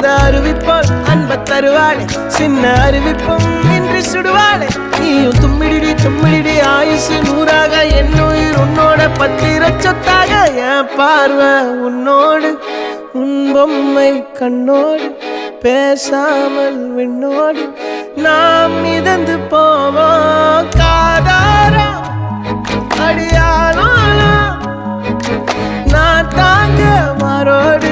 அந்த அறிவிப்போல் அன்ப தருவாளே சின்ன அறிவிப்பும் இன்று சுடுவாளே நீயும் தும்மிடி ஆயுசு 100ஆக என் உயிர் உன்னோட பத்திர சொத்தாக என் பார்வை உன்னோடு உன் பொம்மை கண்ணோடு பேசாமல் விண்ணோடு நாம் மிதந்து போவோம் காதாரா அடியானோ நான் தாங்க மாறோடு